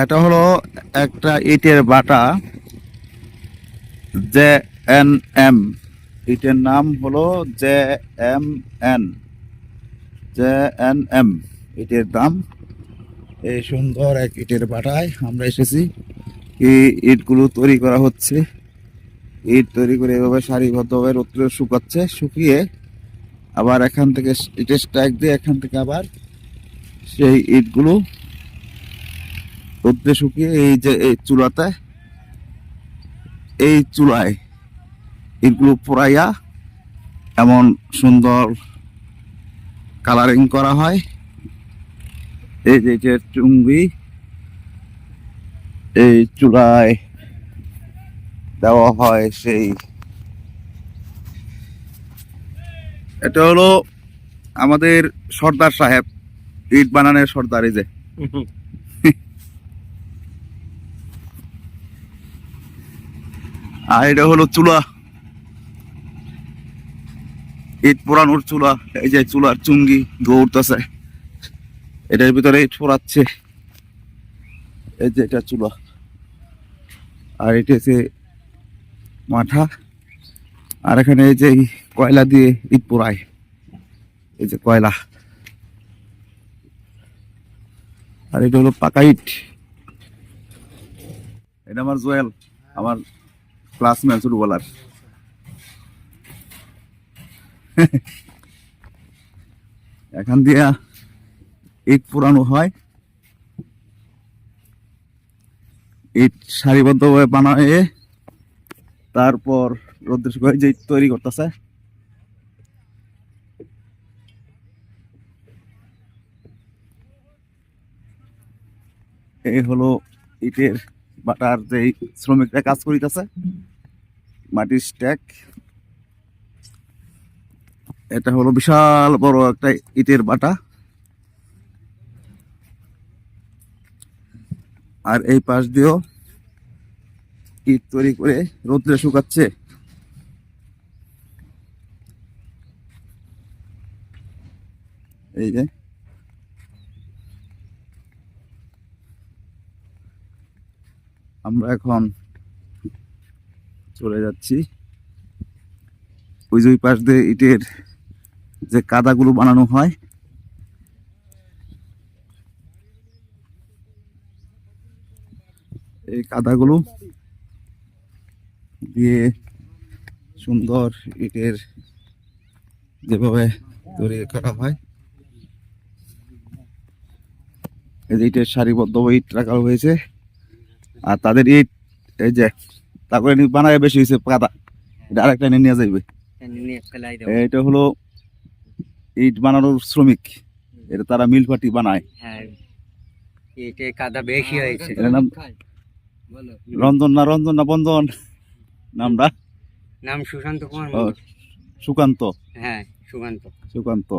এটা হলো একটা ইটের বাটা, JNM। ইটের নাম হলো JMN, JNM ইটের দাম। এই সুন্দর এক ইটের বাটায় আমরা এসেছি। এই ইটগুলো তৈরি করা হচ্ছে। ইট তৈরি করে এভাবে সারিবদ্ধভাবে রোদ্রে শুকাচ্ছে, শুকিয়ে আবার এখান থেকে ইটের স্ট্যাক দিয়ে এখান থেকে আবার সেই ইটগুলো রোদ্রে শুকিয়ে এই যে এই চুলাতে, এই চুলায় ইটগুলো পোড়াইয়া এমন সুন্দর কালারিং করা হয়। এই যে এটার চুঙ্গি এই চুলায় দেওয়া হয়। সেই এটা হলো আমাদের সর্দার সাহেব, ইট বানানোর সর্দার। এই যে আর এটা হলো চুলা, ইট পোড়ানোর চুলা। এই যে চুলার চুঙ্গি দৌড়তেছে, এটার ভিতরে ইট পোড়াচ্ছে। এই যে এটা চুলা, আর এটা হচ্ছে মাঠা। আর এখানে এই যে কয়লা দিয়ে ইট পোড়ায়, এই যে কয়লা। আর এটা হলো পাকা ইট। এটা আমার জোয়েল, আমার ক্লাসমেট ছোটবেলার। এখান দিয়া ইট পোড়ানো হয়, ইট সারিবদ্ধভাবে বানায়, তারপর রোদ্রে শুকায় যে ইট তৈরি করতেছে। এই হলো ইটের বাটার যে শ্রমিকরা কাজ করিতেছে, মাটির স্ট্যাক। এটা হলো বিশাল বড় একটা ইটের বাটা। আর এই পাশ দিয়েও ইট তৈরি করে রোদ্রে শুকাচ্ছে। এই যে আমরা এখন চলে যাচ্ছি ওই যে পাশ দিয়ে ইটের যে কাদাগুলো বানানো হয়, এই কাদাগুলো দিয়ে সুন্দর ইটের যেভাবে তৈরি করা হয়। এই যে ইটের সারিবদ্ধ ইট রাখা হয়েছে। আর তাদের ইট এই যে তারপরে বানায় বেশি হয়েছে কাদা, এটা আরেকটা নিয়ে যাইবে। এটা হলো ইট বানানোর শ্রমিক, এটা তারা মিল পাটি বানায়। কাদা বেশি হয়েছে। রঞ্জন না বন্ধন নামটা? নাম সুশান্ত কুমার। সুকান্ত। হ্যাঁ, সুকান্ত। সুকান্ত।